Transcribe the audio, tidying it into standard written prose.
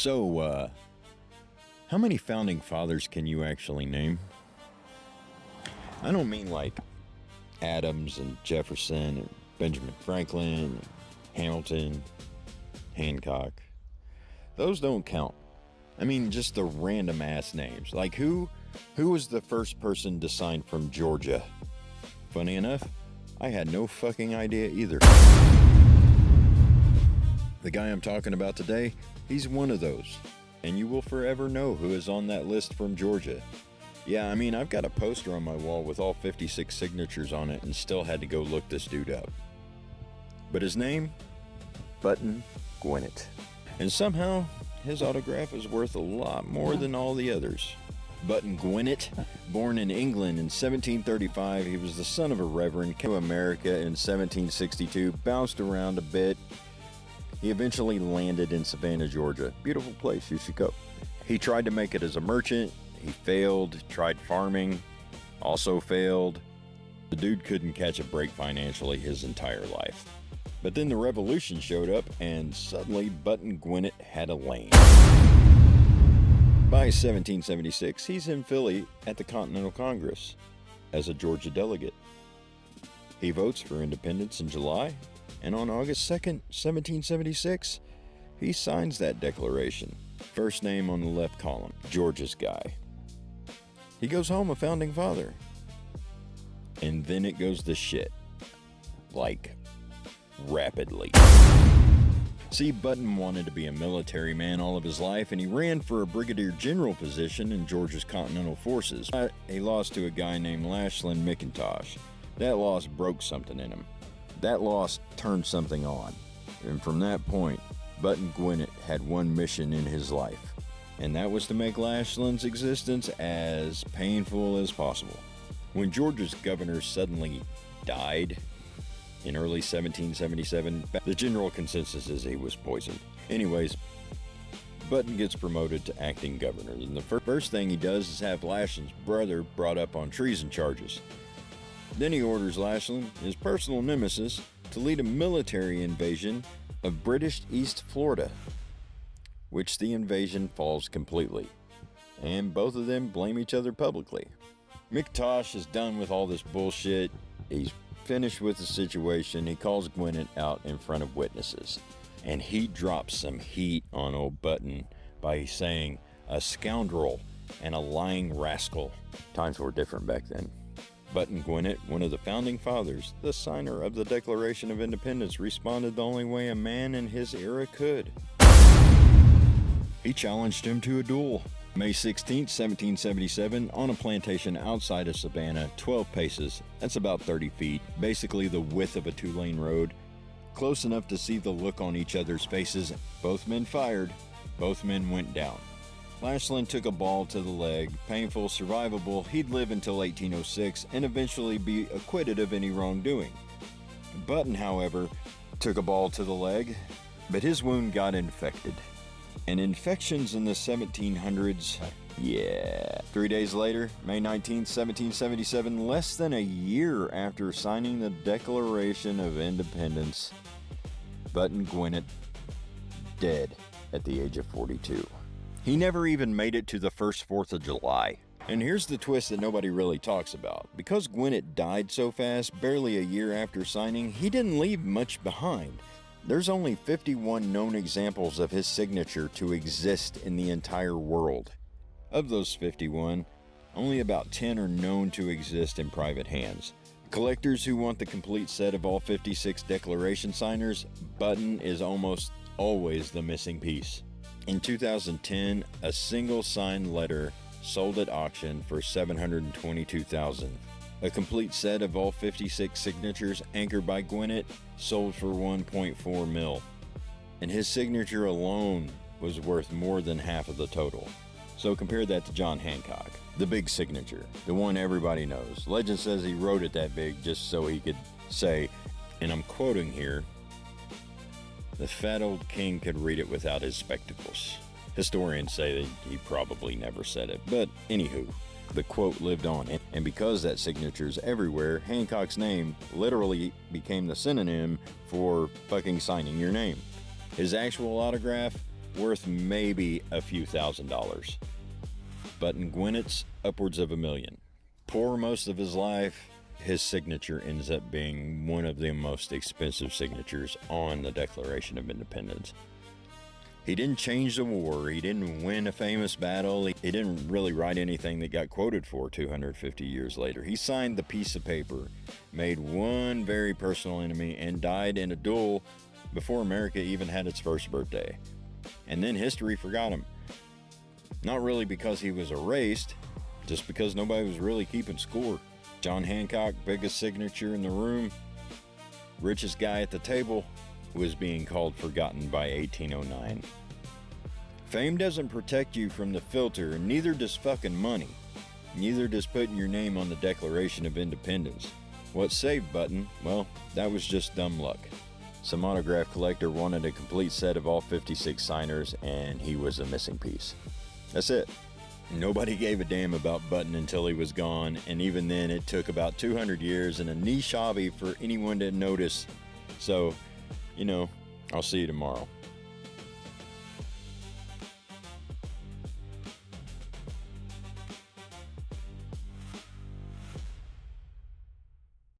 So, how many founding fathers can you actually name? I don't mean like Adams and Jefferson and Benjamin Franklin and Hamilton, Hancock. Those don't count. I mean just the random ass names. Like who was the first person to sign from Georgia? Funny enough, I had no fucking idea either. The guy I'm talking about today, he's one of those. And you will forever know who is on that list from Georgia. Yeah, I mean, I've got a poster on my wall with all 56 signatures on it and still had to go look this dude up. But his name? Button Gwinett. And somehow, his autograph is worth a lot more than all the others. Button Gwinett, born in England in 1735, he was the son of a reverend, came to America in 1762, bounced around a bit. He eventually landed in Savannah, Georgia. Beautiful place, you should go. He tried to make it as a merchant. He failed, tried farming, also failed. The dude couldn't catch a break financially his entire life. But then the revolution showed up and suddenly Button Gwinett had a lane. By 1776, he's in Philly at the Continental Congress as a Georgia delegate. He votes for independence in July, and on August 2nd, 1776, he signs that declaration. First name on the left column, Georgia's guy. He goes home a founding father. And then it goes to shit. Like, rapidly. See, Button wanted to be a military man all of his life, and he ran for a brigadier general position in Georgia's Continental Forces. He lost to a guy named Lachlan McIntosh. That loss broke something in him. That loss turned something on. And from that point, Button Gwinett had one mission in his life, and that was to make Lachlan's existence as painful as possible. When Georgia's governor suddenly died in early 1777, the general consensus is he was poisoned. Anyways, Button gets promoted to acting governor, and the first thing he does is have Lachlan's brother brought up on treason charges. Then he orders Lachlan, his personal nemesis, to lead a military invasion of British East Florida, which the invasion falls completely, and both of them blame each other publicly. McIntosh is done with all this bullshit. He's finished with the situation. He calls Gwinnett out in front of witnesses, and he drops some heat on old Button by saying a scoundrel and a lying rascal. Times were different back then. Button Gwinett, one of the founding fathers, the signer of the Declaration of Independence, responded the only way a man in his era could. He challenged him to a duel. May 16, 1777, on a plantation outside of Savannah, 12 paces, that's about 30 feet, basically the width of a two-lane road, close enough to see the look on each other's faces. Both men fired, both men went down. Lachlan took a ball to the leg, painful, survivable. He'd live until 1806 and eventually be acquitted of any wrongdoing. Button, however, took a ball to the leg, but his wound got infected. And infections in the 1700s, yeah. 3 days later, May 19, 1777, less than a year after signing the Declaration of Independence, Button Gwinett dead at the age of 42. He never even made it to the first 4th of July. And here's the twist that nobody really talks about. Because Gwinett died so fast, barely a year after signing, he didn't leave much behind. There's only 51 known examples of his signature to exist in the entire world. Of those 51, only about 10 are known to exist in private hands. Collectors who want the complete set of all 56 declaration signers, Button is almost always the missing piece. In 2010, a single signed letter sold at auction for $722,000. A complete set of all 56 signatures anchored by Gwinnett sold for $1.4 million. And his signature alone was worth more than half of the total. So compare that to John Hancock, the big signature, the one everybody knows. Legend says he wrote it that big just so he could say, and I'm quoting here, "The fat old king could read it without his spectacles." Historians say that he probably never said it, but anywho, the quote lived on. And because that signature's everywhere, Hancock's name literally became the synonym for fucking signing your name. His actual autograph, worth maybe a few $1,000s. But in Gwinnett's, upwards of $1 million. Poor most of his life, his signature ends up being one of the most expensive signatures on the Declaration of Independence. He didn't change the war, he didn't win a famous battle, he didn't really write anything that got quoted for 250 years later. He signed the piece of paper, made one very personal enemy, and died in a duel before America even had its first birthday. And then history forgot him. Not really because he was erased, just because nobody was really keeping score. John Hancock, biggest signature in the room, richest guy at the table, was being called forgotten by 1809. Fame doesn't protect you from the filter, and neither does fucking money. Neither does putting your name on the Declaration of Independence. What saved Button? Well, that was just dumb luck. Some autograph collector wanted a complete set of all 56 signers, and he was a missing piece. That's it. Nobody gave a damn about Button until he was gone, and even then it took about 200 years and a niche hobby for anyone to notice. So, I'll see you tomorrow.